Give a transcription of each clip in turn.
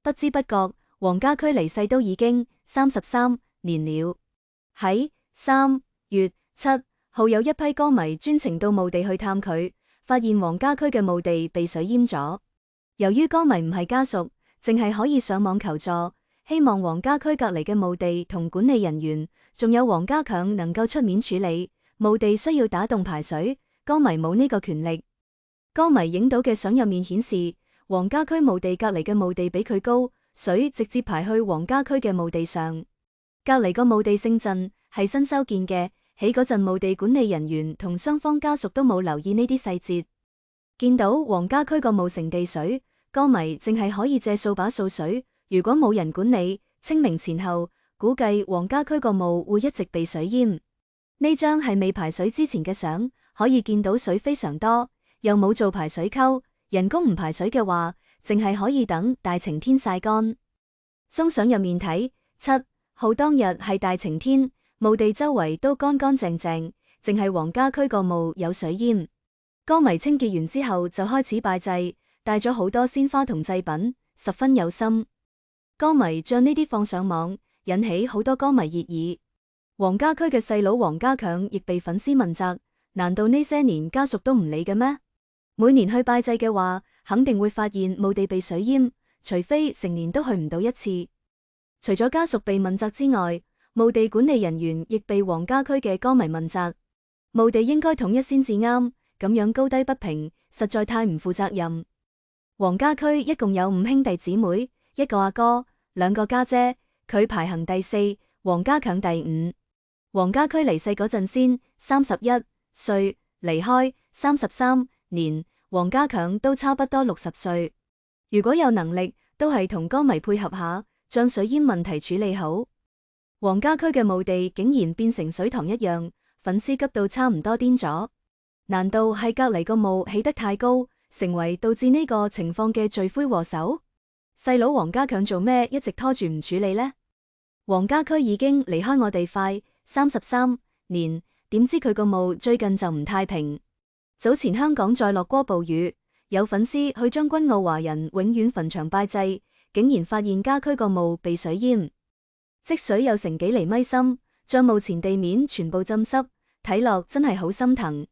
不知不覺，黃家駒離世都已經33年了。喺3月7號，有一批歌迷專程到墓地去探佢，發現黃家駒嘅墓地被水淹咗。由於歌迷唔係家屬，淨係可以上網求助，希望黃家駒隔離嘅墓地同管理人員，仲有黃家強能夠出面處理。墓地需要打洞排水，歌迷冇呢個權力。歌迷影到嘅相入面顯示，黃家駒墓地隔離嘅墓地比佢高，水直接排去黃家駒嘅墓地上。隔離個墓地姓鄭，係新修建嘅，起嗰陣墓地管理人員同雙方家屬都冇留意呢啲細節。見到黃家駒個墓成地水，歌迷淨係可以借掃把掃水。如果冇人管理，清明前後估計黃家駒個墓會一直被水淹。呢張係未排水之前嘅相，可以見到水非常多，又冇做排水溝，人工唔排水嘅話，淨係可以等大晴天曬乾。鬆相入面睇，7號當日係大晴天，墓地周圍都乾乾淨淨，淨係黃家駒個墓有水淹。歌迷清潔完之後就開始拜祭，帶咗好多鮮花同祭品，十分有心。歌迷將呢啲放上網，引起好多歌迷熱議。黃家駒嘅細佬黃家強亦被粉絲問責，難道呢些年家屬都唔理嘅咩？每年去拜祭嘅話，肯定會發現墓地被水淹，除非成年都去唔到一次。除咗家屬被問責之外，墓地管理人員亦被黃家駒嘅歌迷問責。墓地應該統一先至啱，咁樣高低不平，實在太唔負責任。黃家駒一共有5兄弟姊妹，一個阿哥，2個家姐，佢排行第4，黃家強第5。黃家駒離世嗰陣先31歲，離開33年，黃家強都差不多60歲。如果有能力，都係同歌迷配合下，將水淹問題處理好。黃家駒嘅墓地竟然變成水塘一樣，粉絲急到差唔多癲咗。難道係隔籬個墓起得太高，成為導致呢個情況嘅罪魁禍首？細佬黃家強做咩一直拖住唔處理呢？黃家駒已經離開我哋快33年，點知佢個墓最近就唔太平。早前香港再落過暴雨，有粉絲去將軍澳華人永遠墳場拜祭，竟然發現家駒個墓被水淹，積水有成幾厘米深，將墓前地面全部浸濕，睇落真係好心疼。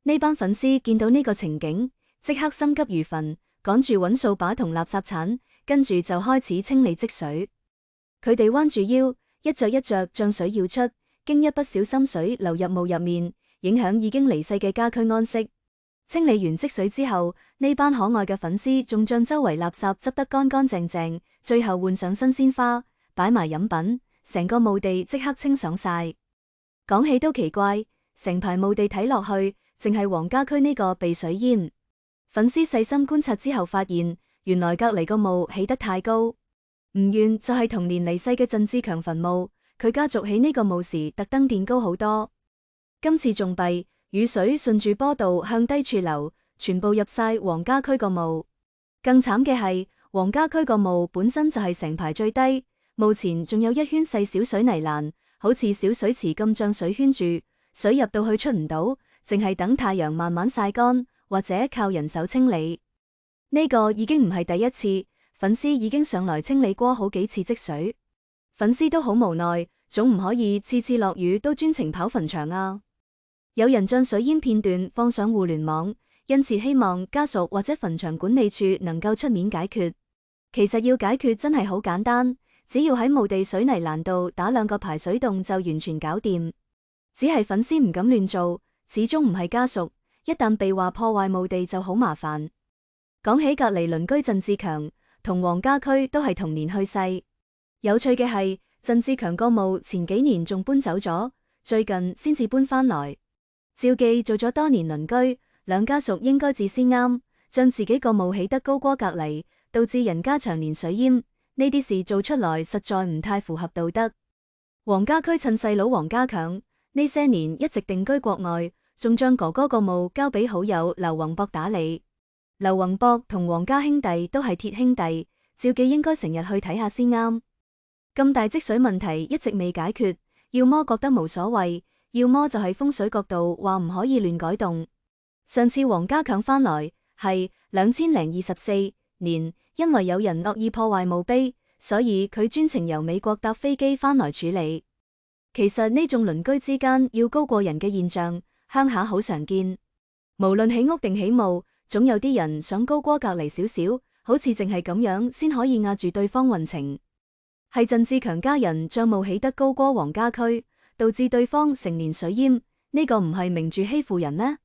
呢班粉絲見到呢個情景，即刻心急如焚，趕住揾掃把同垃圾鏟，跟住就開始清理積水。佢哋彎住腰，一着一着將水舀出，經一不小心水流入墓入面，影響已經離世嘅家駒安息。清理完積水之後，呢班可愛嘅粉絲仲將周圍垃圾執得乾乾淨淨，最後換上新鮮花，擺埋飲品，成個墓地即刻清爽晒。講起都奇怪，成排墓地睇落去，淨係黃家駒呢個被水淹。粉絲細心觀察之後發現，原來隔籬個墓起得太高。唔遠就係同年離世嘅鄭志強墳墓，佢家族起呢個墓時特登墊高好多。今次仲弊，雨水順住坡道向低處流，全部入晒黃家駒個墓。更慘嘅係，黃家駒個墓本身就係成排最低，墓前仲有一圈細小水泥欄，好似小水池咁將水圈住，水入到去出唔到，淨係等太陽慢慢曬乾，或者靠人手清理。呢個已經唔係第一次，粉絲已經上來清理過好幾次積水。粉絲都好無奈，總唔可以次次落雨都專程跑墳場啊！有人將水淹片段放上互聯網，因此希望家屬或者墳場管理處能夠出面解決。其實要解決真係好簡單，只要喺墓地水泥欄度打2個排水洞就完全搞掂。只係粉絲唔敢亂做，始終唔係家屬，一旦被話破壞墓地就好麻煩。講起隔籬鄰居鄭志強，同黃家駒都係同年去世。有趣嘅係，鄭志強個墓前幾年仲搬走咗，最近先至搬返來。照記做咗多年鄰居，兩家屬應該自私啱，將自己個墓起得高過隔籬，導致人家長年水淹。呢啲事做出來實在唔太符合道德。黃家駒趁細佬黃家強呢些年一直定居國外，仲將哥哥個墓交俾好友劉宏博打理。劉宏博同黃家兄弟都係鐵兄弟，照記應該成日去睇下先啱。咁大積水問題一直未解決，要麼覺得無所謂，要麼就係風水角度話唔可以亂改動。上次黃家強返來係2024年，因為有人惡意破壞墓碑，所以佢專程由美國搭飛機返來處理。其實呢種鄰居之間要高過人嘅現象，鄉下好常見。無論起屋定起墓，總有啲人想高過隔離少少，好似淨係咁樣先可以壓住對方運程。係鄭志強家人賬務起得高過黃家駒，導致對方成年水淹，呢個唔係明住欺負人咩？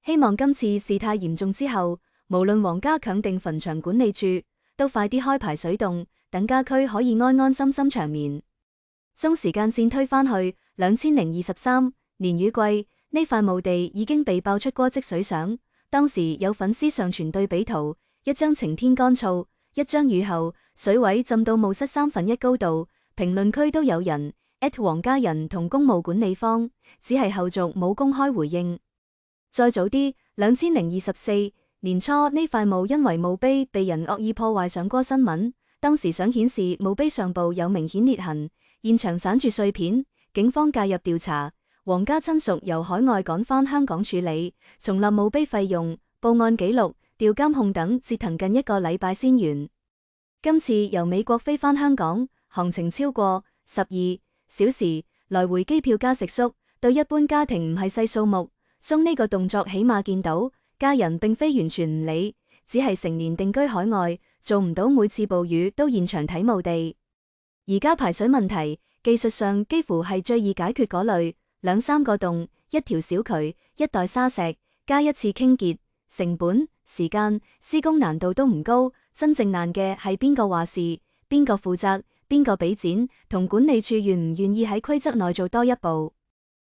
希望今次事態嚴重之後，無論黃家強定墳場管理處，都快啲開排水洞，等家駒可以安安心心長眠。將時間線推返去2023年雨季，呢塊墓地已經被爆出過積水相。當時有粉絲上傳對比圖，一張晴天乾燥，一張雨後水位浸到墓室1/3高度。評論區都有人@黃家人同公墓管理方，只係後續冇公開回應。再早啲，2024年初呢塊墓因為墓碑被人惡意破壞上過新聞，當時相顯示墓碑上部有明顯裂痕，現場散住碎片，警方介入調查，黃家親屬由海外趕返香港處理，重立墓碑費用、報案記錄、調監控等折騰近1個禮拜先完。今次由美國飛返香港，行程超過12小時，來回機票加食宿，對一般家庭唔係細數目。送呢個動作起碼見到家人並非完全唔理，只係成年定居海外，做唔到每次暴雨都現場睇墓地。而家排水問題技術上幾乎係最易解決嗰類，2-3個洞、一條小渠、一袋沙石，加一次傾結，成本、時間、施工難度都唔高。真正難嘅係邊個話事、邊個負責、邊個俾錢，同管理處願唔願意喺規則內做多一步。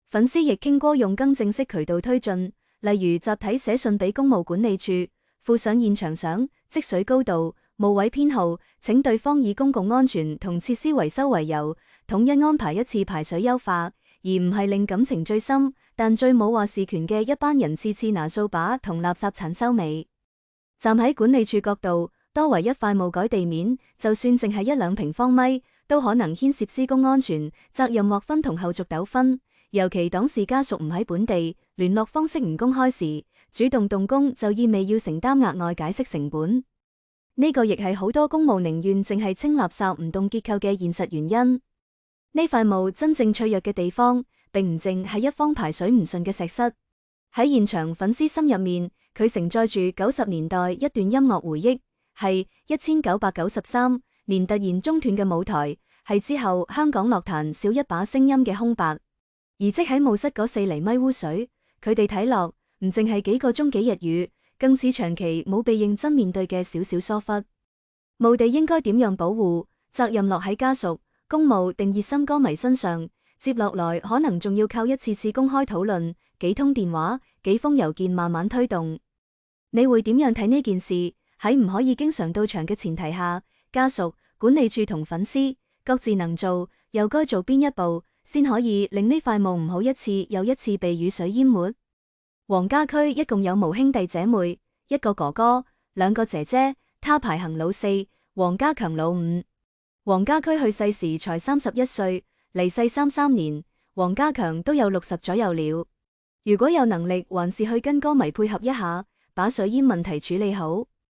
粉絲亦傾過用更正式渠道推進，例如集體寫信俾公墓管理處，附上現場相、積水高度、墓位編號，請對方以公共安全同設施維修為由，統一安排一次排水優化，而唔係令感情最深但最冇話事權嘅一班人次次拿掃把同垃圾鏟收尾。站喺管理處角度，多為一塊墓改地面，就算淨係1-2平方米，都可能牽涉施工安全、責任劃分同後續糾紛。尤其當事家屬唔喺本地，聯絡方式唔公開時，主動動工就意味要承擔額外解釋成本。呢個亦係好多公墓寧願淨係清垃圾唔動結構嘅現實原因。呢塊墓真正脆弱嘅地方，並唔淨係一方排水唔順嘅石室。喺現場粉絲心入面，佢承載住90年代一段音樂回憶，係1993年突然中斷嘅舞台，係之後香港樂壇少一把聲音嘅空白。而即喺墓室嗰4厘米污水，佢哋睇落唔淨係幾個鐘幾日雨，更似長期冇被認真面對嘅少少疏忽。墓地應該點樣保護？責任落喺家屬、公墓定熱心歌迷身上。接落來可能仲要靠一次次公開討論、幾通電話、幾封郵件慢慢推動。你會點樣睇呢件事？喺唔可以經常到場嘅前提下，家屬、管理處同粉絲各自能做，又該做邊一步？先可以令呢塊墓唔好一次又一次被雨水淹沒。黃家駒一共有無兄弟姐妹，一個哥哥，2個姐姐，他排行老4，黃家強老5。黃家駒去世時才31歲，離世33年，黃家強都有60左右了。如果有能力，還是去跟歌迷配合一下，把水淹問題處理好。